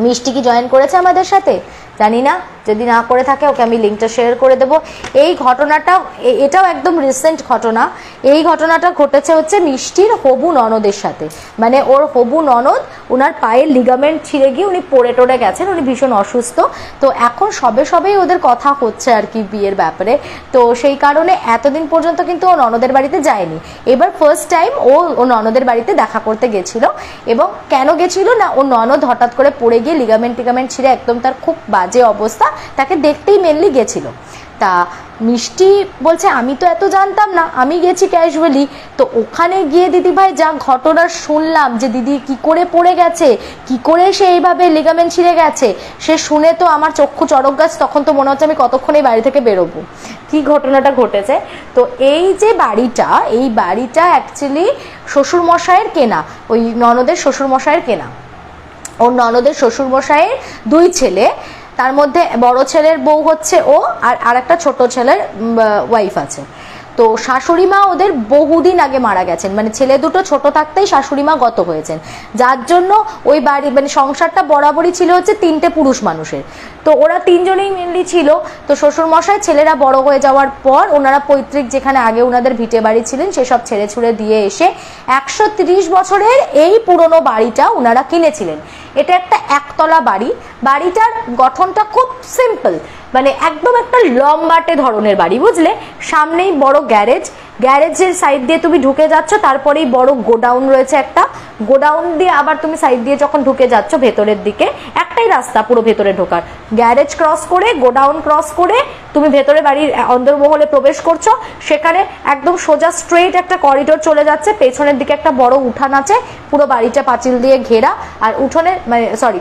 মিষ্টি কি জয়েন করেছে আমাদের সাথে জানি না, যদি না করে থাকে ওকে আমি লিঙ্কটা শেয়ার করে দেবো। এই ঘটনাটা এটাও একদম রিসেন্ট ঘটনা। এই ঘটনাটা ঘটেছে হচ্ছে মিষ্টির হবু ননদের সাথে, মানে ওর হবু ননদ ওনার পায়ের লিগামেন্ট ছিঁড়ে গিয়ে উনি পড়ে টড়ে গেছেন, উনি ভীষণ অসুস্থ। তো এখন সবেই ওদের কথা হচ্ছে আর কি বিয়ের ব্যাপারে। তো সেই কারণে এতদিন পর্যন্ত কিন্তু ও ননদের বাড়িতে যায়নি। এবার ফার্স্ট টাইম ও ননদের বাড়িতে দেখা করতে গেছিল। এবং কেন গেছিল না, ও ননদ হঠাৎ করে পড়ে গিয়ে লিগামেন্ট ছিঁড়ে একদম তার খুব বাজে অবস্থা, তাকে দেখতেই মেনলি গেছিল। তা মিষ্টি বলছে আমি তো এত জানতাম না, আমি গেছি ক্যাজুয়ালি। তো ওখানে গিয়ে দিদি ভাই যা ঘটনা শুনলাম যে দিদি কি করে পড়ে গেছে, কি করে সে এইভাবে লিগামেন্ট ছিঁড়ে গেছে, সে শুনে তো আমার চক্ষু চড়ক গাছ। তখন তো মনে হচ্ছে আমি কতক্ষণ এই বাড়ি থেকে বেরোবো। কি ঘটনাটা ঘটেছে, তো এই যে এই বাড়িটা অ্যাকচুয়ালি শ্বশুরমশাইয়ের কেনা, ওই ননদের শ্বশুরমশাইয়ের কেনা। ওর ননদের শ্বশুরমশাইয়ের 2 ছেলে, তার মধ্যে বড় ছেলের বউ হচ্ছে ও, আর একটা ছোট ছেলের ওয়াইফ আছে। তো শাশুড়ি মা ওদের বহুদিন আগে মারা গেছেন, মানে ছেলে দুটো ছোট থাকতেই শাশুড়ি মা গত হয়েছেন, যার জন্য ওই বাড়ি মানে সংসারটা বরাবরই ছিল হচ্ছে 3টে পুরুষ মানুষের। তো ওরা 3 জনেই মেনলি ছিল। তো শ্বশুরমশাই ছেলেরা বড় হয়ে যাওয়ার পর ওনারা পৈতৃক যেখানে আগে ওনাদের ভিটে বাড়ি ছিলেন সেসব ছেড়ে ছুড়ে দিয়ে এসে 130 বছরের এই পুরনো বাড়িটা ওনারা কিনেছিলেন। এটা একটা একতলা বাড়ি। বাড়িটার গঠনটা খুব সিম্পল, মানে একদম একটা লম্বাটে ধরনের বাড়ি, বুঝলে। সামনেই বড় গ্যারেজের সাইড দিয়ে তুমি ঢুকে যাচ্ছ, তারপরেই বড় গোডাউন রয়েছে একটা। গোডাউন দিয়ে আবার তুমি সাইড দিয়ে যখন ঢুকে যাচ্ছ ভেতরের দিকে, একটাই রাস্তা পুরো ভেতরে ঢোকার, গ্যারেজ ক্রস করে গোডাউন ক্রস করে তুমি ভেতরে বাড়ির অন্দরমহলে প্রবেশ করছো। সেখানে একদম সোজা স্ট্রেট একটা করিডোর চলে যাচ্ছে, পেছনের দিকে একটা বড় উঠান আছে, পুরো বাড়িটা পাঁচিল দিয়ে ঘেরা। আর উঠোনের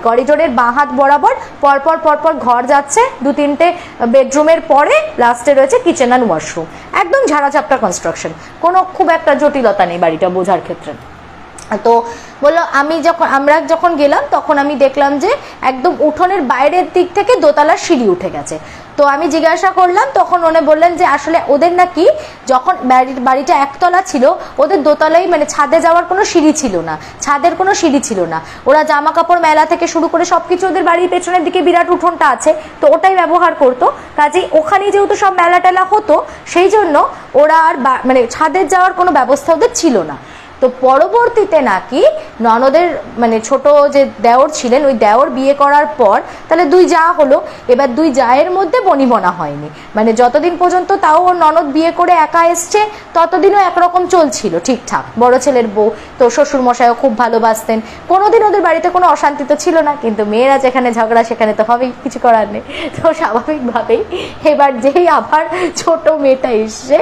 করিডোরের বাঁ হাত বরাবর পরপর ঘর যাচ্ছে, 2-3টে বেডরুমের পরে লাস্টে রয়েছে কিচেন অ্যান্ড ওয়াশরুম। একদম ঝাড়াঝাপটা কনস্ট্রাকশন, কোনো খুব একটা জটিলতা নেই বাড়িটা বোঝার ক্ষেত্রে। তো বললো আমরা যখন গেলাম তখন আমি দেখলাম যে একদম উঠোনের বাইরের দিক থেকে দোতলার সিঁড়ি উঠে গেছে। তো আমি জিজ্ঞাসা করলাম, তখন উনি বললেন যে আসলে ওদের নাকি যখন বাড়িটা একতলা ছিল, ওদের দোতলাই মানে ছাদে যাওয়ার কোনো সিঁড়ি ছিল না, ছাদের কোনো সিঁড়ি ছিল না। ওরা জামা কাপড় মেলা থেকে শুরু করে সবকিছু, ওদের বাড়ির পেছনের দিকে বিরাট উঠোনটা আছে, তো ওটাই ব্যবহার করতো। কাজেই ওখানেই যেহেতু সব মেলা টেলা হতো, সেই জন্য ওরা আর মানে ছাদের যাওয়ার কোনো ব্যবস্থা ওদের ছিল না। তো পরবর্তীতে নাকি ননদের মানে ছোট যে দেওর ছিলেন, ওই দেওর বিয়ে করার পর তাহলে 2 জা হলো। এবার 2 জায়ের মধ্যে বনিবনা হয়নি, মানে যতদিন পর্যন্ত তাও ওর ননদ বিয়ে করে একা এসছে ততদিনও একরকম চলছিল ঠিকঠাক। বড় ছেলের বউ তো শ্বশুরমশাইও খুব ভালোবাসতেন, কোনোদিন ওদের বাড়িতে কোনো অশান্তি তো ছিল না। কিন্তু মেয়েরা যেখানে ঝগড়া সেখানে তো হবেই, কিছু করার নেই। তো স্বাভাবিকভাবেই এবার যেই আবার ছোট মেয়েটা এসছে,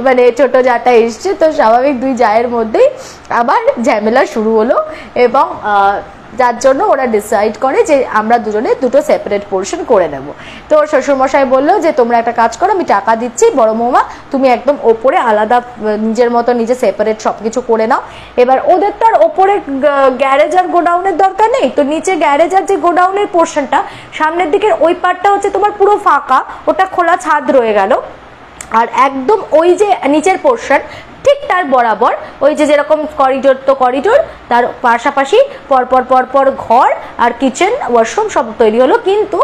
মানে ছোট জাটা এসছে, তো স্বাভাবিক 2 জায়ের মধ্যেই আবার ঝামেলা শুরু হলো। এবং যার জন্য ওরা ডিসাইড করে যে আমরা দুজনে 2টো সেপারেট পোর্শন করে নেব। তো শ্বশুরমশাই বললো যে তোমরা একটা কাজ করো, আমি টাকা দিচ্ছি, বড় বৌমা তুমি একদম ওপরে আলাদা নিজের মতো নিজে সেপারেট সবকিছু করে নাও। এবার ওদের তো আর ওপরে গ্যারেজ আর গোডাউনের দরকার নেই, তো নিচে গ্যারেজ আর যে গোডাউনের পোর্শনটা সামনের দিকের ওই পার্টটা হচ্ছে তোমার পুরো ফাঁকা, ওটা খোলা ছাদ রয়ে গেল। আর একদম ওই যে নিচের পোর্শন ঠিক তার বরাবর ওই যে যেরকম করিডোর, তো করিডোর তার পাশাপাশি পরপর ঘর আর কিচেন ওয়াশরুম সব তৈরি হলো। কিন্তু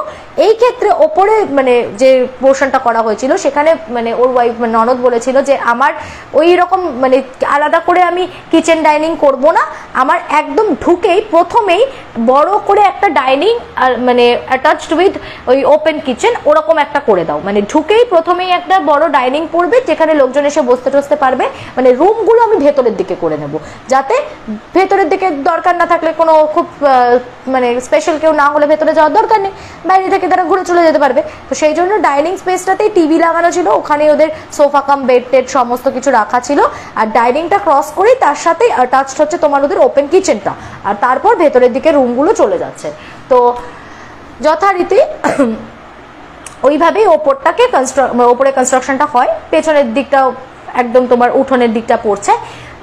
এই ক্ষেত্রে ওপরে মানে যে পোর্শনটা করা হয়েছিল সেখানে মানে ওর ওয়াইফ মানে ননদ বলেছিল যে আমার ওই রকম মানে আলাদা করে আমি কিচেন ডাইনিং করব না, আমার একদম ঢুকেই প্রথমেই বড় করে একটা ডাইনিং আর মানে অ্যাটাচড উইথ ওই ওপেন কিচেন ওরকম একটা করে দাও। মানে ঢুকেই প্রথমেই একটা বড় ডাইনিং পড়বে যেখানে লোকজন এসে বসতে টসতে পারবে। মানে রুমগুলো আমি ভেতরের দিকে করে নেব, যাতে ভেতরের দিকে দরকার না থাকলে কোনো খুব মানে স্পেশাল কেউ না হলে ভেতরে যাওয়ার দরকার নেই, বাইরে থেকে তারা ঘুরে চলে যেতে পারবে। তো সেই জন্য ডাইনিং স্পেসটাতেই টিভি লাগানো ছিল, ওখানে ওদের সোফা কাম বেড টেড সমস্ত কিছু রাখা ছিল। আর ডাইনিংটা ক্রস করেই তার সাথে অ্যাটাচড হচ্ছে তোমার ওদের ওপেন কিচেনটা, আর তারপর ভেতরের দিকে রুমগুলো চলে যাচ্ছে। তো যথারীতি ওইভাবেই ওপরে কনস্ট্রাকশনটা হয়, পেছনের দিকটাও একদম তোমার উঠোনের দিকটা পড়ছে।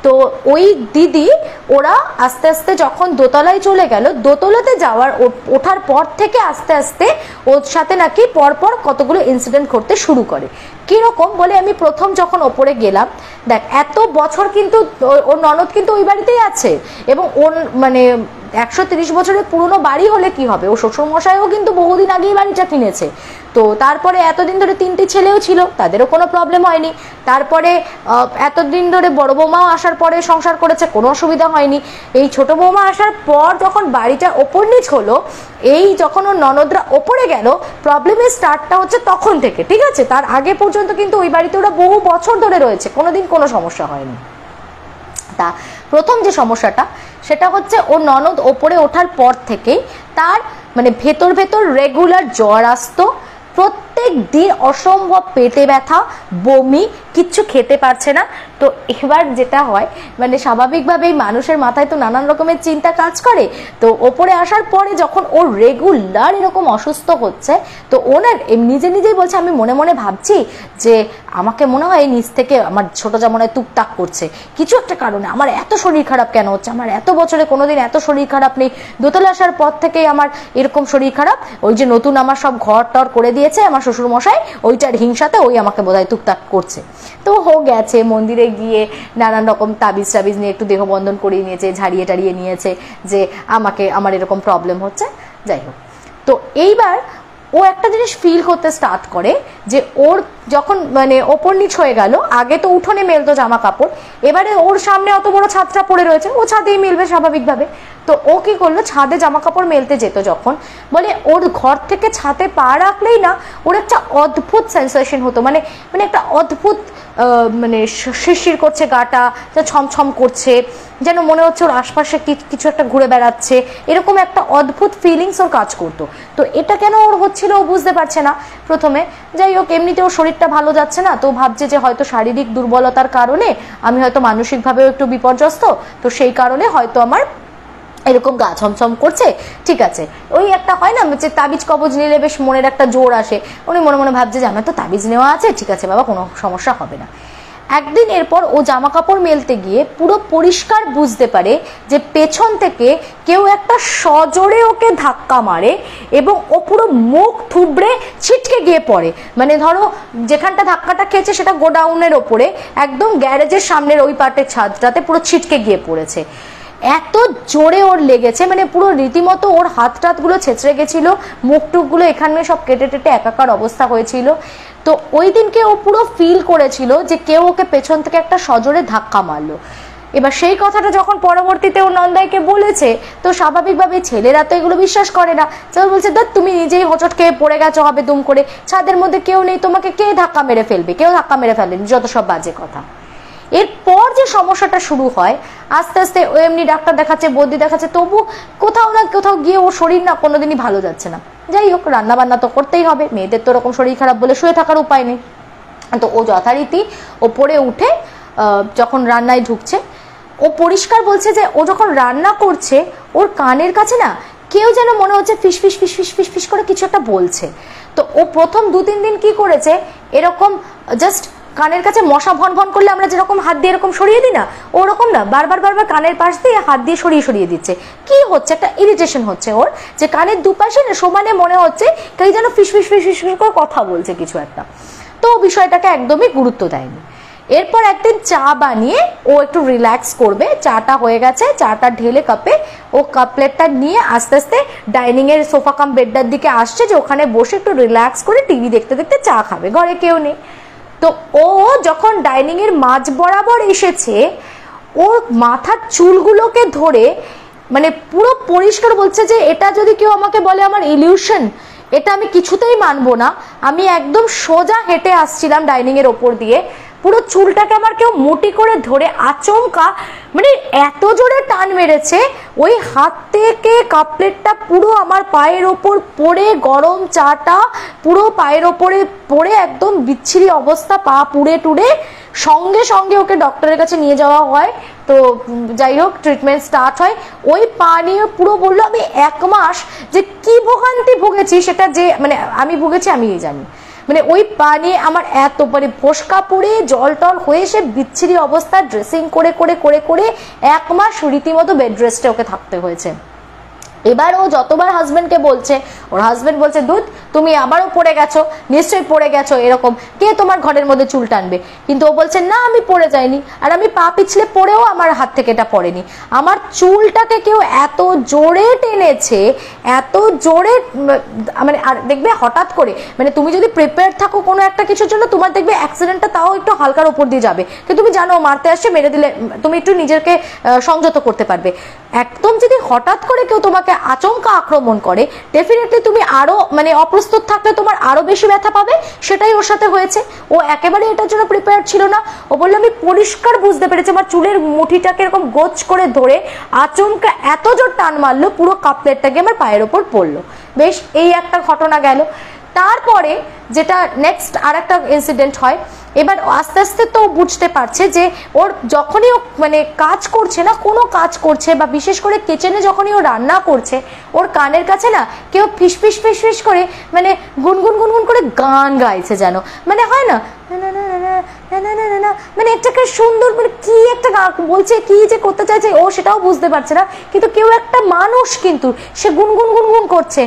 তো ওই দিদি ওরা আস্তে আস্তে যখন দোতলায় চলে গেল, দোতলাতে ওঠার পর থেকে আস্তে আস্তে ওর সাথে নাকি পরপর কতগুলো ইনসিডেন্ট ঘটতে শুরু করে। কিরকম বলে, আমি প্রথম যখন ওপরে গেলাম, দেখ এত বছর কিন্তু ওর ননদ কিন্তু ওই বাড়িতেই আছে এবং ওর মানে 130 বছরের পুরনো বাড়ি হলে কি হবে, ও শ্বশুরমশাইও কিন্তু বহুদিন আগেই বাড়িটা কিনেছে, তো তারপরে এতদিন ধরে 3টি ছেলেও ছিল, তাদেরও কোনো প্রবলেম হয়নি। তারপরে এতদিন ধরে বড় বৌমাও আসার পরে সংসার করেছে, কোনো অসুবিধা হয়নি। এই ছোট বৌমা আসার পর যখন বাড়িটা ওপর নিচ হলো, এই যখন ওর ননদরা ওপরে গেল, প্রবলেমের স্টার্টটা হচ্ছে তখন থেকে, ঠিক আছে? তার আগে পর্যন্ত কিন্তু ওই বাড়িতে ওরা বহু বছর ধরে রয়েছে, কোনোদিন কোনো সমস্যা হয়নি। তা প্রথম যে সমস্যাটা সেটা হচ্ছে ওর ননদ ওপরে ওঠার পর থেকেই তার মানে ভেতর ভেতর রেগুলার জ্বর আসতো, প্রত্যেক দিন অসম্ভব পেটে ব্যথা, বমি, কিচ্ছু খেতে পারছে না। তো এবার যেটা হয় মানে স্বাভাবিকভাবেই মানুষের মাথায় তো নানান রকমের চিন্তা কাজ করে, তো ওপরে আসার পরে যখন ও রেগুলার এরকম অসুস্থ হচ্ছে, তো ওনার নিজে নিজেই বলছে আমি মনে মনে ভাবছি যে আমাকে মনে হয় নিচ থেকে আমার ছোট জামানায় টুকটাক করছে কিছু একটা কারণে, আমার এত শরীর খারাপ কেন হচ্ছে, আমার এত বছরে কোনোদিন এত শরীর খারাপ নেই, দোতলা আসার পর থেকেই আমার এরকম শরীর খারাপ, ওই যে নতুন আমার সব ঘর টর করে দিয়েছে আমার শ্বশুর মশাই, ওইটার হিংসাতে ওই আমাকে বোধহয় টুকটাক করছে। তো গেছে মন্দিরে গিয়ে নানান রকম তাবিজ টাবিজ নিয়ে একটু দেহবন্ধন করিয়ে নিয়েছে, ঝাড়িয়ে টাড়িয়ে নিয়েছে যে আমার এরকম প্রবলেম হচ্ছে। যাই হোক, তো এইবার ও একটা জিনিস ফিল করতে স্টার্ট করে যে ওর যখন মানে ওপর নিচ হয়ে গেল, আগে তো উঠোনে মেলতো জামা কাপড়, এবারে ওর সামনে অত বড় ছাদটা পড়ে রয়েছে, ও ছাদেই মেলবে স্বাভাবিকভাবে। তো ও কি করলো, ছাদে জামা কাপড় মেলতে যেত যখন, বলে ওর ঘর থেকে ছাদে পা রাখলেই না ওর একটা অদ্ভুত সেন্সেশন হতো, মানে একটা অদ্ভুত মানে শিরশির করছে গাটা, যা ছমছম করছে, যেন মনে হচ্ছে ওর আশপাশে কিছু একটা ঘুরে বেড়াচ্ছে, এরকম একটা অদ্ভুত ফিলিংস ওর কাজ করতো। তো এটা কেন ওর হচ্ছিল ও বুঝতে পারছে না প্রথমে। যাই হোক, এমনিতে ওর শরীরটা ভালো যাচ্ছে না, তো ভাবছে যে হয়তো শারীরিক দুর্বলতার কারণে আমি হয়তো মানসিকভাবেও একটু বিপর্যস্ত, তো সেই কারণে হয়তো আমার এরকম গা ছমছম করছে। ঠিক আছে, ওই একটা হয় না যে তাবিজ কবজ নিলে বেশ মনের একটা জোর আসে, উনি মনে মনে ভাবছে যে আমার তো তাবিজ নেওয়া আছে, ঠিক আছে বাবা, কোনো সমস্যা হবে না। একদিন এরপর ও জামা কাপড় মেলতে গিয়ে পুরো পরিষ্কার বুঝতে পারে যে পেছন থেকে কেউ একটা সজোরে ওকে ধাক্কা মারে এবং ও পুরো মুখ থুবড়ে ছিটকে গিয়ে পড়ে। মানে ধরো যেখানটা ধাক্কাটা খেয়েছে সেটা গোডাউনের ওপরে, একদম গ্যারেজের সামনের ওই পাটের ছাদটাতে পুরো ছিটকে গিয়ে পড়েছে। এত জোরে ওর লেগেছে, মানে পুরো রীতিমতো ওর হাত টাতগুলো ছেঁচড়ে গেছিল, মুখ টুকগুলো এখানে সব কেটে টেটে একাকার অবস্থা হয়েছিল। তো ওই দিনকে ও পুরো ফিল করেছিল যে কেউ ওকে পেছন থেকে একটা সজোরে ধাক্কা মারলো। এবার সেই কথাটা যখন পরবর্তীতে ও নন্দাইকে বলেছে, তো স্বাভাবিকভাবে ছেলেরা তো এগুলো বিশ্বাস করে না, তো বলছে দেখ তুমি নিজেই হোঁচট খেয়ে পড়ে গেছো হবে দুম করে, ছাদের মধ্যে কেউ নেই, তোমাকে কে ধাক্কা মেরে ফেলবে, কেউ ধাক্কা মেরে ফেলেনি, যত সব বাজে কথা। এরপর যে সমস্যাটা শুরু হয়, আস্তে আস্তে ও এমনি ডাক্তার দেখাচ্ছে, বদ্যি দেখাচ্ছে, তবু কোথাও না কোথাও গিয়ে ওর শরীর না কোনোদিনই ভালো যাচ্ছে না। যাই হোক, রান্না বান্না তো করতেই হবে, মেয়েদের তো ওরকম শরীর খারাপ বলে শুয়ে থাকার উপায় নেই। তো ও যথারীতি ওপরে উঠে যখন রান্নায় ঢুকছে, ও পরিষ্কার বলছে যে ও যখন রান্না করছে ওর কানের কাছে না কেউ যেন মনে হচ্ছে ফিস ফিস ফিস ফিস ফিস ফিস করে কিছু একটা বলছে। তো ও প্রথম 2-3 দিন কি করেছে, এরকম জাস্ট কানের কাছে মশা ভন ভন করলে আমরা যেরকম হাত দিয়ে এরকম সরিয়ে দিই না, ওরকম না বারবার কানের পাশ দিয়ে হাত দিয়ে সরিয়ে দিচ্ছে। কি হচ্ছে, একটা ইরিটেশন হচ্ছে ওর, যে কানের দুপাশে না সমানে মনে হচ্ছে কেউ যেন ফিস ফিস ফিস ফিস করে কথা বলছে কিছু একটা। তো বিষয়টাকে একদমই গুরুত্ব দেয়নি। এরপর একদিন চা বানিয়ে ও একটু রিল্যাক্স করবে, চাটা হয়ে গেছে, চাটা ঢেলে কাপে ও কাপলেটটা নিয়ে আস্তে আস্তে ডাইনিং এর সোফা কাম বেডটার দিকে আসছে, যে ওখানে বসে একটু রিল্যাক্স করে টিভি দেখতে দেখতে চা খাবে, ঘরে কেউ নেই। তো ও যখন ডাইনিং এর মাঝ বরাবর এসেছে, ওর মাথার চুলগুলোকে ধরে মানে পুরো পরিষ্কার বলছে যে এটা যদি কেউ আমাকে বলে আমার ইলিউশন, এটা আমি কিছুতেই মানবো না। আমি একদম সোজা হেঁটে আসছিলাম ডাইনিং এর ওপর দিয়ে, পুরো চুলটাকে আমার কেউ মুটি করে ধরে আচমকা মানে এত জোরে টান মেরেছে, ওই হাত থেকে কাপলেটটা পুরো আমার পায়ের ওপর পড়ে, গরম চাটা পুরো পায়ের ওপরে পড়ে একদম বিচ্ছিরি অবস্থা, পা পুড়ে টুড়ে। সঙ্গে সঙ্গে ওকে ডক্টরের কাছে নিয়ে যাওয়া হয়। তো যাই হোক, ট্রিটমেন্ট স্টার্ট হয়। ওই পা নিয়ে পুরো বললো আমি 1 মাস যে কি ভোগান্তি ভুগেছি, সেটা যে মানে আমি ভুগেছি আমিই জানি। মানে ওই পা নিয়ে আমার এত মানে ফোসকা পড়ে জল টল হয়ে সে বিচ্ছিরি অবস্থা, ড্রেসিং করে করে করে করে 1 মাস রীতিমতো বেড রেস্টে ওকে থাকতে হয়েছে। এবার ও যতবার হাজবেন্ডকে বলছে, ওর হাজবেন্ড বলছে দুধ তুমি আবারও পড়ে গেছো, নিশ্চয়ই পড়ে গেছো, এরকম কে তোমার ঘরের মধ্যে চুল টানবে? কিন্তু ও বলছে না আমি পড়ে যাইনি, আর আমি পা পিছলে পড়েও আমার হাত থেকে এটা পড়েনি, আমার চুলটাকে কেউ এত জোরে টেনেছে, এত জোরে, মানে আর দেখবে হঠাৎ করে, মানে তুমি যদি প্রিপেয়ার থাকো কোনো একটা কিছুর জন্য, তোমার দেখবে অ্যাক্সিডেন্টটা তাও একটু হালকার উপর দিয়ে যাবে, কিন্তু তুমি জানো মারতে আসছে, মেরে দিলে তুমি একটু নিজেকে সংযত করতে পারবে। একদম যদি হঠাৎ করে কেউ তোমাকে আচমকা আক্রমণ করে, ডেফিনেটলি তুমি আরো মানে অপ্রস্তুত থাকলে তোমার আরো বেশি ব্যথা পাবে। সেটাই ওর সাথে হয়েছে, ও একেবারে এটার জন্য প্রিপেয়ার ছিল না। ও বললো আমি পরিষ্কার বুঝতে পেরেছি, আমার চুলের মুঠিটাকে এরকম গোছ করে ধরে আচমকা এত জোর টান মারলো, পুরো কাপলেটটাকে আমার পায়ের ওপর পড়লো। বেশ, এই একটা ঘটনা গেল। তারপরে যেটা নেক্সট আর একটা ইনসিডেন্ট হয়, এবার আস্তে আস্তে তো বুঝতে পারছে যে ওর যখনই ও মানে কাজ করছে না, কোনো কাজ করছে বা বিশেষ করে কিচেনে যখনই ও রান্না করছে, ওর কানের কাছে না কেউ ফিসফিস ফিসফিস করে মানে গুনগুন গুনগুন করে গান গাইছে, যেন মানে হয় না মানে এটাকে সুন্দর, মানে কি একটা বলছে, কি যে করতে চাইছে ও সেটাও বুঝতে পারছে না, কিন্তু কেউ একটা মানুষ কিন্তু সে গুনগুন গুনগুন করছে,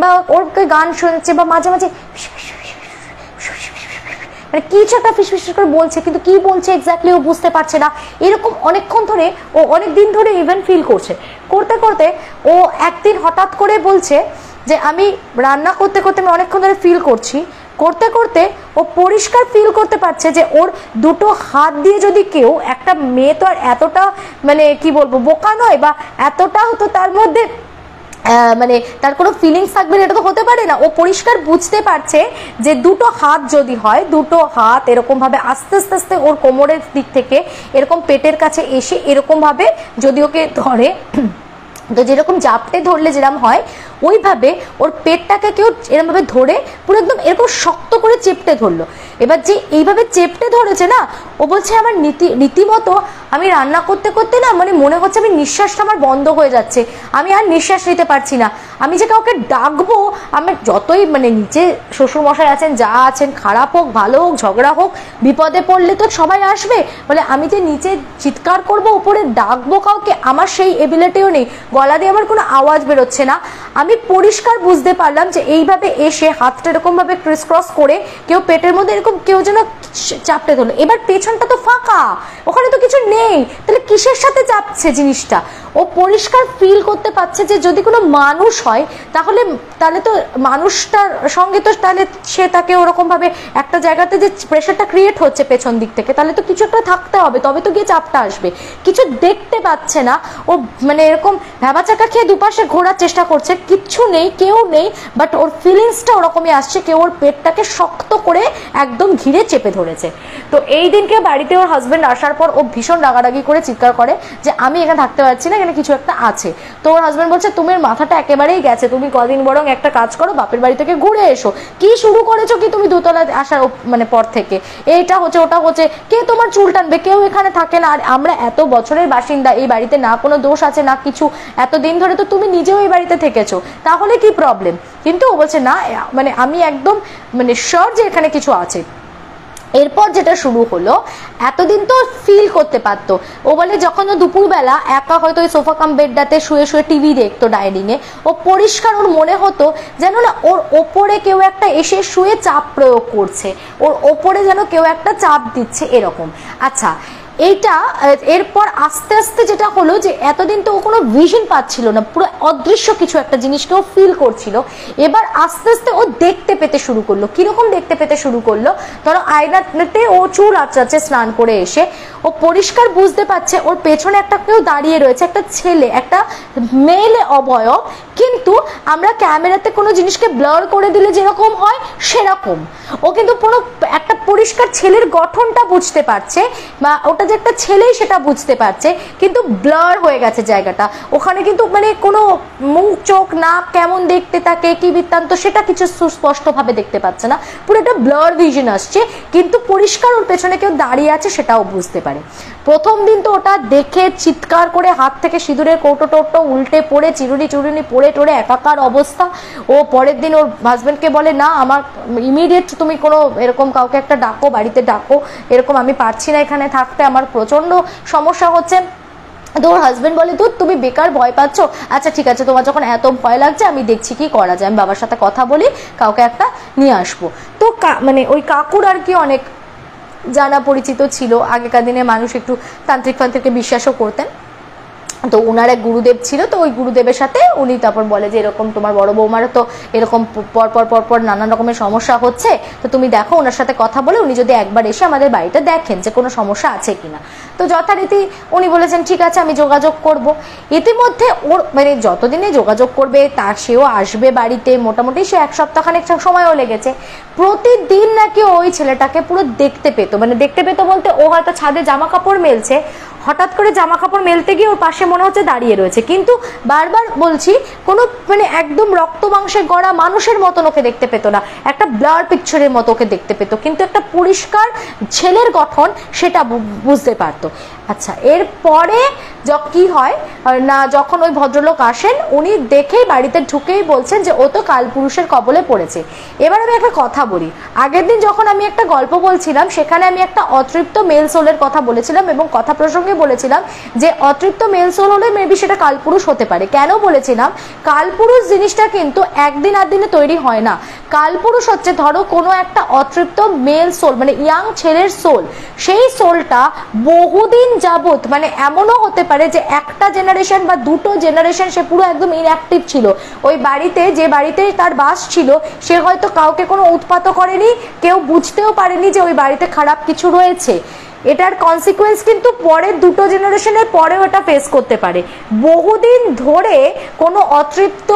বা ওর গান শুনছে, বা মাঝে মাঝে মানে কিছু একটা ফিসফিস করে বলছে, কিন্তু কি বলছে এক্স্যাক্টলি ও বুঝতে পারছে না। এরকম অনেকক্ষণ ধরে, ও অনেক দিন ধরে ইভেন ফিল করছে। করতে করতে ও একদিন হঠাৎ করে বলছে যে আমি রান্না করতে করতে আমি অনেকক্ষণ ধরে ফিল করছি, করতে করতে ও পরিষ্কার ফিল করতে পারছে যে ওর দুটো হাত দিয়ে যদি কেউ, একটা মেয়ে তো আর এতটা মানে কি বলবো বোকা নয়, বা এতটাও তো তার মধ্যে মানে তার কোনো ফিলিংস থাকবে এটা তো হতে পারে না। ও পরিষ্কার বুঝতে পারছে যে দুটো হাত যদি হয়, দুটো হাত এরকম ভাবে আস্তে আস্তে আস্তে ওর কোমরের দিক থেকে এরকম পেটের কাছে এসে এরকম ভাবে যদি ওকে ধরে, তো যেরকম জাপটে ধরলে যেরকম হয় ওইভাবে ওর পেটটাকে কেউ এরকম ভাবে ধরে পুরো একদম এরকম শক্ত করে চেপটে ধরলো। এবার যে এইভাবে চেপটে ধরেছে না, ও বলছে আমার রীতিমতো আমি রান্না করতে করতে না মানে মনে হচ্ছে আমি নিঃশ্বাসটা আমার বন্ধ হয়ে যাচ্ছে, আমি আর নিঃশ্বাস নিতে পারছি না, আমি যে কাউকে ডাকবো, আমি যতই মানে নিচে শ্বশুরমশাই আছেন, যা আছেন, খারাপ হোক ভালো হোক ঝগড়া হোক, বিপদে পড়লে তো সবাই আসবে, বলে আমি যে নিচে চিৎকার করবো উপরে ডাকবো কাউকে, আমার সেই এবিলিটিও নেই, গলা দিয়ে আমার কোনো আওয়াজ বেরোচ্ছে না। আমি পরিষ্কার বুঝতে পারলাম যে এইভাবে এসে হাতটা এরকম ভাবে ক্রিস ক্রস করে কেউ পেটের মধ্যে এরকম কেউ যেন চাপটে ধরলো। এবার পেছনটা তো ফাঁকা, ওখানে তো কিছু নেই, তাহলে কিসের সাথে চাপছে জিনিসটা? ও পরিষ্কার ফিল করতে পারছে যে যদি কোনো মানুষ হয় তাহলে তো মানুষটার সঙ্গে তো তাহলে সে তাকে ওরকম ভাবে একটা জায়গাতে যে প্রেশারটা ক্রিয়েট হচ্ছে পেছন দিক থেকে, তাহলে তো কিছু একটা থাকতে হবে, তবে তো গিয়ে চাপটা আসবে। কিছু দেখতে পাচ্ছে না, ও মানে এরকম ভ্যাবাচাকা খেয়ে দুপাশে ঘোরার চেষ্টা করছে, কিচ্ছু নেই, কেউ নেই, বাট ওর ফিলিংসটা ওরকমই আসছে, কেউ ওর পেটটাকে শক্ত করে একদম ঘিরে চেপে ধরেছে। তো এই দিনকে বাড়িতে ওর হাজবেন্ড আসার পর ও ভীষণ রাগারাগি করে চিৎকার করে যে আমি এখানে থাকতে পারছি না, এখানে কিছু একটা আছে। তো ওর হাজবেন্ড বলছে তুমি মাথাটা একেবারেই গেছে, তুমি কদিন বরং একটা কাজ করো, বাপের বাড়ি থেকে ঘুরে এসো, কি শুরু করেছো কি তুমি দোতলা আসার মানে পর থেকে, এইটা হচ্ছে ওটা হচ্ছে, কে তোমার চুল টানবে, কেউ এখানে থাকে না, আর আমরা এত বছরের বাসিন্দা, এই বাড়িতে না কোনো দোষ আছে না কিছু, এতদিন ধরে তো তুমি নিজেও এই বাড়িতে থেকেছো, তাহলে কি প্রবলেম? কিন্তু ও বলছে না, মানে আমি একদম মানে শিওর যে এখানে কিছু আছে। এরপর যেটা শুরু হলো, এতদিন তো ফিল করতে পারতো, ও বলে যখন ও দুপুরবেলা একা হয়তো ওই সোফা কাম বেডটাতে শুয়ে শুয়ে টিভি দেখতো ডাইনিং এ, ও পরিষ্কার ওর মনে হতো যেন না ওর ওপরে কেউ একটা এসে শুয়ে চাপ প্রয়োগ করছে, ওর ওপরে যেন কেউ একটা চাপ দিচ্ছে এরকম। আচ্ছা, এইটা এরপর আস্তে আস্তে যেটা হলো যে এতদিন তো ও কোনো ভিশন পাচ্ছিল না, পুরো অদৃশ্য কিছু একটা জিনিসকে ও ফিল করছিল। এবার আস্তে আস্তে ও দেখতে পেতে শুরু করলো। কিরকম দেখতে পেতে শুরু করলো? ধরো আয়নাতে ও চুল আঁচড়াচ্ছে স্নান করে এসে, ও পরিষ্কার বুঝতে পারছে ওর পেছনে একটা কেউ দাঁড়িয়ে রয়েছে, একটা ছেলে, একটা মেলে অবয়ব, কিন্তু আমরা ক্যামেরাতে কোনো জিনিসকে ব্লার করে দিলে যেরকম হয় সেরকম। ও কিন্তু পুরো একটা পরিষ্কার ছেলের গঠনটা বুঝতে পারছে, বা ওটা যে একটা ছেলেই সেটা বুঝতে পারছে, কিন্তু ব্লার হয়ে গেছে জায়গাটা, ওখানে কিন্তু মানে কোনো মুখ চোখ নাক কেমন দেখতে থাকে কি বৃত্তান্ত সেটা কিছু সুস্পষ্টভাবে দেখতে পাচ্ছে না, পুরো একটা ব্লার ভিশন আসছে, কিন্তু পরিষ্কার ওর পেছনে কেউ দাঁড়িয়ে আছে সেটাও বুঝতে পারে। প্রথম দিন তো ওটা দেখে চিৎকার করে হাত থেকে সিঁদুরের কৌটো টোটো উল্টে পড়ে চিরুনি চুরুনি পড়ে টোড়ে একাকার অবস্থা। ও পরের দিন ওর হাজবেন্ডকে বলে না আমার ইমিডিয়েট তুমি কোনো এরকম কাউকে একটা ডাকো, বাড়িতে ডাকো, এরকম আমি পারছি না এখানে থাকতে, আমার প্রচন্ড সমস্যা হচ্ছে। তো ওর হাজবেন্ড বলে দুধ তুমি বেকার ভয় পাচ্ছ, আচ্ছা ঠিক আছে তোমার যখন এত ভয় লাগছে আমি দেখছি কি করা যায়, আমি বাবার সাথে কথা বলি কাউকে একটা নিয়ে আসবো। তো মানে ওই কাকুর আর কি অনেক জানা পরিচিত ছিল, আগেকার দিনে মানুষ একটু তান্ত্রিক ফান্ত্রিককে বিশ্বাসও করতেন। তো ওনার এক গুরুদেব ছিল, তো ওই গুরুদেবের সাথে উনি তারপর বলে যে এরকম তোমার বড় বৌমারও তো এরকম পরপর নানান রকমের সমস্যা হচ্ছে, তো তুমি দেখো ওনার সাথে কথা বলে উনি যদি একবার এসে আমাদের বাড়িতে দেখেন যে কোনো সমস্যা আছে কিনা। তো যথারীতি উনি বলেছেন ঠিক আছে আমি যোগাযোগ করব। ইতিমধ্যে ওর মানে যতদিনে যোগাযোগ করবে তার সেও আসবে বাড়িতে, মোটামুটি সে এক সপ্তাহখানেক সময়ও লেগেছে। প্রতিদিন নাকি ওই ছেলেটাকে পুরো দেখতে পেত, মানে দেখতে পেত বলতে ও হয়তো ছাদে জামা কাপড় মেলছে, হঠাৎ করে জামা কাপড় মেলতে গিয়ে ওর পাশে মনে হচ্ছে দাঁড়িয়ে রয়েছে, কিন্তু বারবার বলছি কোনো মানে একদম রক্ত মাংসে গড়া মানুষের মতন ওকে দেখতে পেত না, একটা ব্লার পিকচারের মতো ওকে দেখতে পেত, কিন্তু একটা পরিষ্কার ছেলের গঠন সেটা বুঝতে পারতো। আচ্ছা এরপরে কি হয় না, যখন ওই ভদ্রলোক আসেন উনি দেখেই বাড়িতে ঢুকেই বলছেন যে ও তো কালপুরুষের কবলে পড়েছে। এবার আমি একটা কথা বলি, আগের দিন যখন আমি একটা গল্প বলছিলাম সেখানে আমি একটা অতৃপ্ত মেল সোলের কথা বলেছিলাম এবং কথা প্রসঙ্গে বলেছিলাম যে অতৃপ্ত মেল সোল হলে মেবি সেটা কালপুরুষ হতে পারে। কেন বলেছিলাম, কালপুরুষ জিনিসটা কিন্তু একদিন আর দিনে তৈরি হয় না। কালপুরুষ হচ্ছে ধরো কোনো একটা অতৃপ্ত মেল সোল মানে ইয়াং ছেলের সোল, সেই সোলটা বহুদিন যাবত মানে এমনও হতে পারে যে একটা জেনারেশন বা দুটো জেনারেশন সে পুরো একদম ইনঅ্যাক্টিভ ছিল ওই বাড়িতে, যে বাড়িতে তার বাস ছিল সে হয়তো কাউকে কোনো উৎপাতও করেনি, কেউ বুঝতেও পারেনি যে ওই বাড়িতে খারাপ কিছু রয়েছে। এটার কনসিকুয়েন্স কিন্তু পরের দুটো জেনারেশনের পরেও এটা ফেস করতে পারে। বহুদিন ধরে কোনো অতৃপ্ত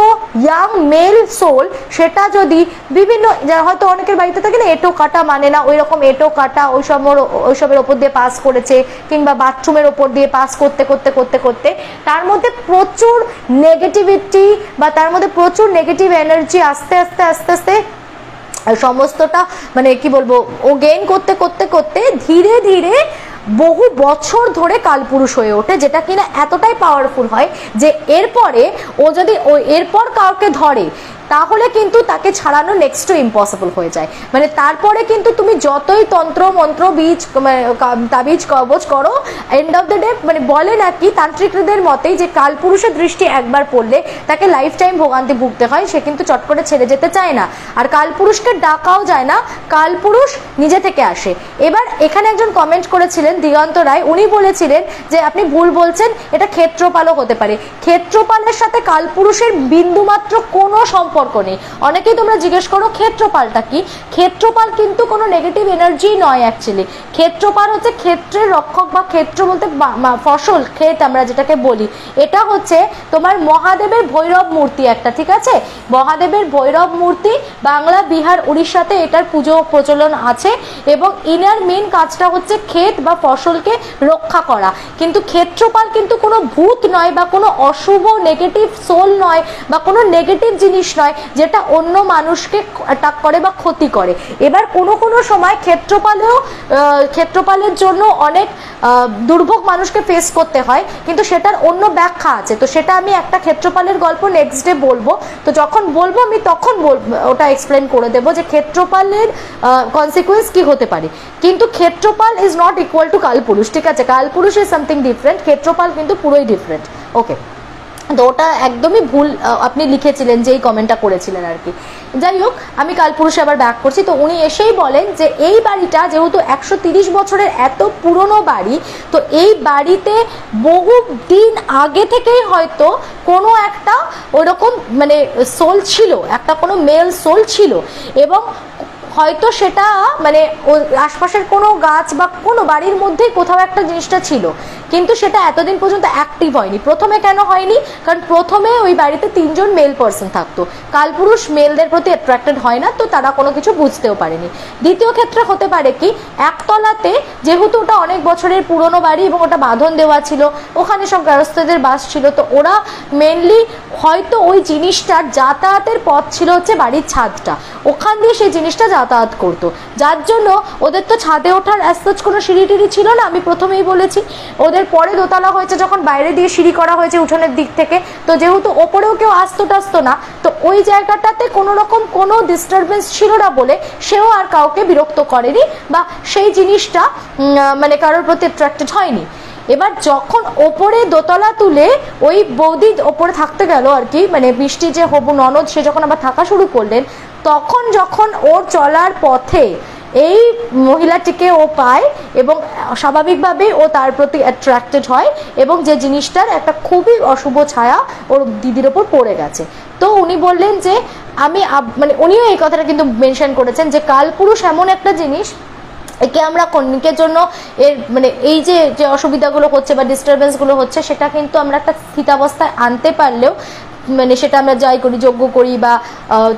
ইয়াং মেল সোল সেটা যদি বিভিন্ন হয়তো অনেকের বাড়িতে থাকে না এটো কাটা মানে না, ওই রকম এটো কাটা ওইসবের ওপর দিয়ে পাস করেছে, কিংবা বাথরুমের ওপর দিয়ে পাস করতে করতে করতে করতে তার মধ্যে প্রচুর নেগেটিভিটি বা তার মধ্যে প্রচুর নেগেটিভ এনার্জি আস্তে আস্তে আস্তে আস্তে সমস্তটা মানে কি বলবো ও গেইন করতে করতে করতে ধীরে ধীরে বহু বছর ধরে কালপুরুষ হয়ে ওঠে, যেটা কিনা এতটাই পাওয়ারফুল হয় যে এরপরে ও যদি এরপর কাউকে ধরে তাহলে কিন্তু তাকে ছাড়ানো নেক্সট টু ইম্পসিবল হয়ে যায়। মানে তারপরে কিন্তু তুমি যতই তন্ত্র মন্ত্র বীজ তাবিজ কবচ করো, এন্ড অফ দ্য ডে মানে বলে নাকি তান্ত্রিকদের মতেই যে কালপুরুষের দৃষ্টি একবার পড়লে তাকে লাইফ টাইম ভোগান্তি ভুগতে হয়, সে কিন্তু চট করে ছেড়ে যেতে চায় না। আর কালপুরুষকে ডাকাও যায় না, কালপুরুষ নিজে থেকে আসে। এবার এখানে একজন কমেন্ট করেছিলেন দিগন্ত রায়, উনি বলেছিলেন যে আপনি ভুল বলছেন, এটা ক্ষেত্রপালও হতে পারে। ক্ষেত্রপালের সাথে কালপুরুষের বিন্দুমাত্র কোনো সম্পর্ক নেই। অনেকেই তোমরা জিজ্ঞেস করো ক্ষেত্রপালটা কি, ক্ষেত্রপাল কিন্তু কোনো নেগেটিভ এনার্জি নয়। অ্যাকচুয়ালি ক্ষেত্রপাল হচ্ছে ক্ষেত্রের রক্ষক, বা ক্ষেত্র বলতে ফসল ক্ষেত আমরা যেটাকে বলি, এটা হচ্ছে তোমার মহাদেবের ভৈরব মূর্তি একটা, ঠিক আছে? মহাদেবের ভৈরব মূর্তি বাংলা বিহার উড়িষ্যাতে এটার পুজো প্রচলন আছে, এবং ইনার মেন কাজটা হচ্ছে ক্ষেত বা ফসলকে রক্ষা করা। কিন্তু ক্ষেত্রপাল কিন্তু কোনো ভূত নয় বা কোনো অশুভ নেগেটিভ সোল নয় বা কোনো নেগেটিভ জিনিস নয় যেটা অন্য মানুষকে অ্যাটাক করে বা ক্ষতি করে। এবার কোনো কোনো সময় ক্ষেত্রপালের জন্য অনেক দুর্ভোগ মানুষকে ফেস করতে হয়, কিন্তু সেটার অন্য ব্যাখ্যা আছে। তো সেটা আমি একটা ক্ষেত্রপালের গল্প নেক্সট ডে বলবো, তো যখন বলবো আমি তখন ওটা এক্সপ্লেন করে দেবো যে ক্ষেত্রপালের কনসিকুয়েন্স কি হতে পারে। কিন্তু Kshetrapal is not equal to Kalpurush, ঠিক আছে? Kalpurush is something different, Kshetrapal কিন্তু পুরোই ডিফারেন্ট। ওকে, তো ওটা একদমই ভুল আপনি লিখেছিলেন যেই কমেন্টটা করেছিলেন আর কি। যাই হোক, আমি কালপুরুষে আবার ব্যাক করছি। তো উনি এসেই বলেন যে এই বাড়িটা যেহেতু 130 বছরের এত পুরনো বাড়ি, তো এই বাড়িতে বহু দিন আগে থেকেই হয়তো কোনো একটা ওরকম মানে সোল ছিল, একটা কোনো মেল সোল ছিল, এবং হয়তো সেটা মানে আশপাশের কোনো গাছ বা কোনো বাড়ির মধ্যেই কোথাও একটা জিনিসটা ছিল, কিন্তু সেটা এতদিন পর্যন্ত অ্যাক্টিভ হয়নি। প্রথমে কেন হয়নি? কারণ প্রথমে ওই বাড়িতে 3 জন মেল পার্সন থাকতো, কালপুরুষ মেলদের প্রতি অ্যাট্রাক্টেড হয় না, তো তারা কোনো কিছু বুঝতেও পারেনি। দ্বিতীয় ক্ষেত্রে হতে পারে কি, একতলাতে যেহেতু ওটা অনেক বছরের পুরনো বাড়ি এবং ওটা বাঁধন দেওয়া ছিল, ওখানে সব গৃহস্থদের বাস ছিল, তো ওরা মেনলি হয়তো ওই জিনিসটার যাতায়াতের পথ ছিল হচ্ছে বাড়ির ছাদটা, ওখান দিয়ে সেই জিনিসটা যাতায়াত করতো, যার জন্য ওদের তো ছাদে ওঠার অ্যাজ কোনো সিঁড়ি টিড়ি ছিল না। আমি প্রথমেই বলেছি ওদের পরে দোতলা হয়েছে, যখন বাইরে দিয়ে সিঁড়ি করা হয়েছে উঠোনের দিক থেকে, তো যেহেতু ওপরেও কেউ আসতো টাসতো না, তো ওই জায়গাটাতে কোনো রকম কোনো ডিস্টারবেন্স ছিল না বলে সেও আর কাউকে বিরক্ত করেনি বা সেই জিনিসটা মানে কারোর প্রতি অ্যাট্রাক্টেড হয়নি। এবার যখন ওপরে দোতলা তুলে ওই বৌদি ওপরে থাকতে গেল আর কি, মানে বৃষ্টি যে হবু ননদ সে যখন আবার থাকা শুরু করলেন, তখন যখন ওর চলার পথে এই মহিলাটিকে ও পায় এবং স্বাভাবিকভাবেই ও তার প্রতি অ্যাট্রাক্টেড হয় এবং যে জিনিসটার একটা খুবই অশুভ ছায়া ওর দিদির ওপর পড়ে গেছে। তো উনি বললেন যে আমি মানে উনিও এই কথাটা কিন্তু মেনশন করেছেন যে কালপুরুষ এমন একটা জিনিস, একে আমরা কন্যকের জন্য এর মানে এই যে যে অসুবিধাগুলো হচ্ছে বা ডিস্টারবেন্সগুলো হচ্ছে সেটা কিন্তু আমরা একটা স্থিতাবস্থায় আনতে পারলেও, মানে সেটা আমরা যাই করি, যজ্ঞ করি বা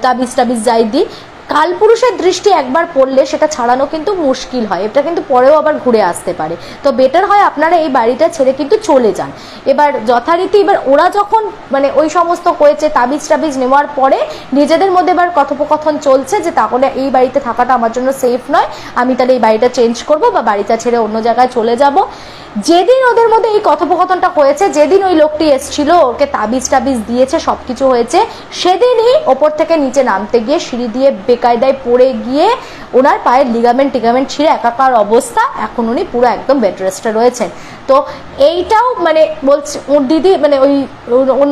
তাবিজ যাই দিই, কালপুরুষের দৃষ্টি একবার পড়লে সেটা ছাড়ানো কিন্তু মুশকিল হয়, এটা কিন্তু পরেও আবার ঘুরে আসতে পারে। তো বেটার হয় আপনারা এই বাড়িটা ছেড়ে কিন্তু চলে যান। এবার যথারীতি এবার ওরা যখন মানে ওই সমস্ত হয়েছে তাবিজ নেওয়ার পরে নিজেদের মধ্যে এবার কথোপকথন চলছে যে তাহলে এই বাড়িতে থাকাটা আমার জন্য সেফ নয়, আমি তাহলে এই বাড়িটা চেঞ্জ করব বা বাড়িটা ছেড়ে অন্য জায়গায় চলে যাব। যেদিন ওদের মধ্যে এই কথোপকথনটা হয়েছে, যেদিন ওই লোকটি এসেছিল ওকে তাবিজ দিয়েছে, সবকিছু হয়েছে, সেদিনই ওপর থেকে নিচে নামতে গিয়ে সিঁড়ি দিয়ে বেকায়দায় পড়ে গিয়ে ওনার পায়ের লিগামেন্ট ছিঁড়ে একাকার অবস্থা, এখন উনি পুরো একদম বেড রেস্টে রয়েছেন। তো এইটাও মানে বলছে ওর দিদি মানে ওই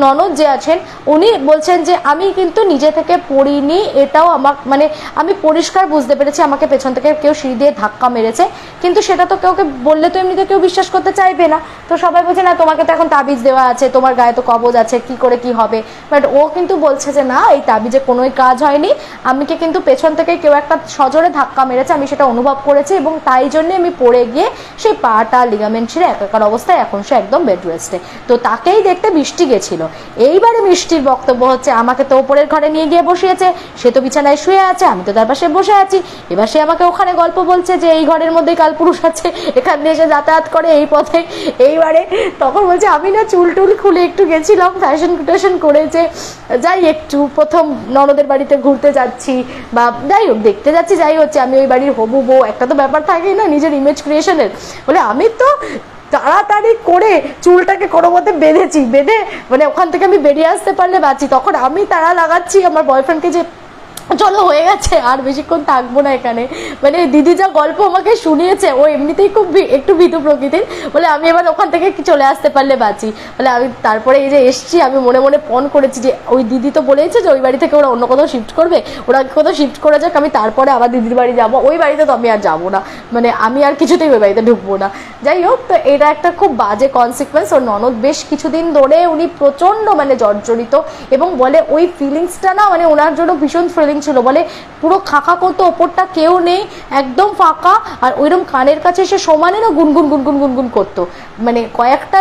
ননদ যে আছেন উনি বলছেন যে আমি কিন্তু নিজে থেকে পড়িনি, এটাও আমার মানে আমি পরিষ্কার বুঝতে পেরেছি আমাকে পেছন থেকে কেউ সিঁড়ি দিয়ে ধাক্কা মেরেছে, কিন্তু সেটা তো কাউকে বললে তো এমনিতে কেউ বিশ্বাস করতে চাইবে না। তো সবাই বলছে না তোমাকে তো এখন তাবিজ দেওয়া আছে, তোমার গায়ে তো কবজ আছে, কি করে কি হবে। বাট ও কিন্তু বলছে যে না, এই তাবিজে কোনোই কাজ হয়নি, আমাকে কিন্তু পেছন থেকে কেউ একটা সজোরে ধাক্কা মেরেছে, আমি সেটা অনুভব করেছি এবং তাই জন্যে আমি পড়ে গিয়ে সেই পাটা লিগামেন্ট ছিঁড়ে একাকার অবস্থায় এখন সে একদম বেড রেস্টে। তো তাকেই দেখতে মিষ্টি গেছিল। এইবারে মিষ্টির বক্তব্য হচ্ছে আমাকে তো ওপরের ঘরে নিয়ে গিয়ে বসিয়েছে, সে তো বিছানায় শুয়ে আছে, আমি তো তার পাশে বসে আছি, এবার সে আমাকে ওখানে গল্প বলছে যে এই ঘরের মধ্যেই কালপুরুষ আছে, এখান দিয়ে এসে যাতায়াত করে এই পথে। এইবারে তখন বলছে আমি না চুল খুলে একটু গেছিলাম ফ্যাশন করেছে, যাই একটু প্রথম ননদের বাড়িতে ঘুরতে যাচ্ছি বা যাই হোক দেখতে যাচ্ছি, যাই হচ্ছে আমি ওই বাড়ির হবু বউ, একটা তো ব্যাপার থাকেই না নিজের ইমেজ ক্রিয়েশনের। বলে আমি তো তাড়াতাড়ি করে চুলটাকে কোনো মতে বেঁধে মানে ওখান থেকে আমি বেরিয়ে আসতে পারলে বাঁচি, তখন আমি তাড়া লাগাচ্ছি আমার বয়ফ্রেন্ডকে যে চলো হয়ে গেছে আর বেশিক্ষণ থাকবো না এখানে। মানে দিদি যা গল্প আমাকে শুনিয়েছে, ও এমনিতেই খুব একটু ভীতু প্রকৃতির, বলে আমি এবার ওখান থেকে চলে আসতে পারলে বাঁচি। বলে আমি তারপরে এই যে এসছি আমি মনে মনে ফোন করেছি যে ওই দিদি তো বলেছে যে ওই বাড়ি থেকে ওরা অন্য কোথাও শিফট করবে, ওরা কোথাও শিফট করে যাক, আমি তারপরে আবার দিদির বাড়ি যাবো, ওই বাড়িতে তো আমি আর যাবো না, মানে আমি আর কিছুতেই ওই বাড়িতে ঢুকবো না। যাই হোক, তো এটা একটা খুব বাজে কনসিকুয়েন্স। ওর ননদ বেশ কিছুদিন ধরে উনি প্রচন্ড মানে জর্জরিত এবং বলে ওই ফিলিংসটা না মানে ওনার জন্য ভীষণ ফিলিং ছিল, বলে পুরো খাকা করতো, ওপরটা কেউ নেই, একদম ফাঁকা, আর ওইরকম কানের কাছে সে সমানে না গুনগুন করতো, মানে কয়েকটা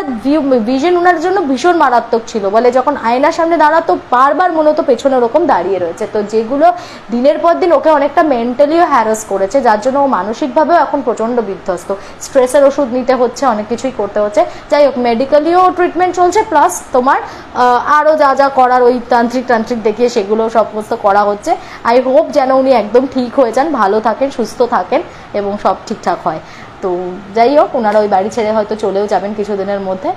ভিশন ওনার জন্য ভীষণ মারাত্মক ছিল। বলে যখন আয়নার সামনে দাঁড়াতো বারবার মনে হতো পেছনে ওরকম দাঁড়িয়ে রয়েছে। তো যেগুলো দিনের পর দিন ওকে অনেকটা মেন্টালিও হ্যারাস করেছে, যার জন্য ও মানসিকভাবেও এখন প্রচন্ড বিধ্বস্ত, স্ট্রেসের ওষুধ নিতে হচ্ছে, অনেক কিছুই করতে হচ্ছে। যাই হোক, মেডিকেলিও ট্রিটমেন্ট চলছে, প্লাস তোমার আরও যা করার ওই তান্ত্রিক দেখিয়ে সেগুলো সমস্ত করা হচ্ছে। আই হোপ যেন উনি একদম ঠিক হয়ে যান, ভালো থাকেন, সুস্থ থাকেন এবং সব ঠিকঠাক হয়। তো যাই হোক, ওনারা ওই বাড়ি ছেড়ে হয়তো চলেও যাবেন কিছুদিনের মধ্যে।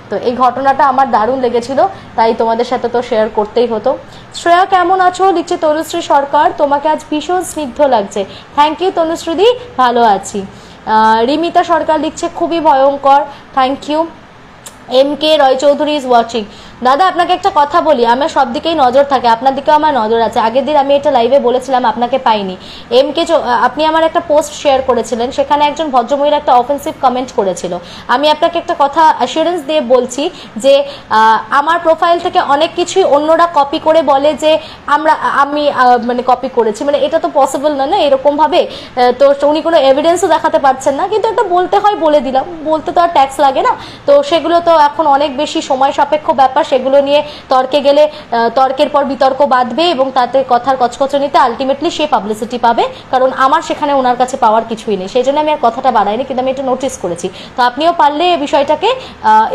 তো এই ঘটনাটা আমার দারুণ লেগেছিল, তাই তোমাদের সাথে তো শেয়ার করতেই হতো। শ্রেয়া কেমন আছো লিখছে তনুশ্রী সরকার, তোমাকে আজ ভীষণ স্নিগ্ধ লাগছে। থ্যাংক ইউ তনুশ্রীদি, ভালো আছি। রিমিতা সরকার লিখছে খুবই ভয়ঙ্কর, thank you. MK Roy Chowdhury is watching. দাদা আপনাকে একটা কথা বলি, আমার সব দিকেই নজর থাকে, আপনার দিকেও আমার নজর আছে। আগের দিন আমি এটা লাইভে বলেছিলাম, আপনাকে পাইনি। আপনি আমার একটা পোস্ট শেয়ার করেছিলেন, সেখানে একজন ভদ্রমহিলা একটা অফেন্সিভ কমেন্ট করেছিল। আমি আপনাকে একটা কথা অ্যাসিওরেন্স দিয়ে বলছি যে আমার প্রোফাইল থেকে অনেক কিছুই অন্যরা কপি করে বলে যে আমি মানে কপি করেছি, মানে এটা তো পসিবল না এরকমভাবে। তো উনি কোনো এভিডেন্সও দেখাতে পারছেন না, কিন্তু এটা বলতে হয় বলে দিলাম, বলতে তো আর ট্যাক্স লাগে না। তো সেগুলো তো এখন অনেক বেশি সময় সাপেক্ষ ব্যাপার, সেগুলো নিয়ে তর্কে গেলে তর্কের পর বিতর্ক বাঁধবে এবং তাতে কথার কচকচনিতে আলটিমেটলি সে পাবলিসিটি পাবে, কারণ আমার সেখানে ওনার কাছে পাওয়ার কিছুই নেই। সেই জন্য আমি আর কথাটা বাড়াইনি, কিন্তু আমি এটা নোটিস করেছি। তো আপনিও পারলে এই বিষয়টাকে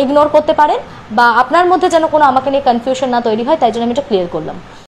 ইগনোর করতে পারেন, বা আপনার মধ্যে যেন কোনো আমাকে নিয়ে কনফিউশন না তৈরি হয়, তাই জন্য আমি এটা ক্লিয়ার করলাম।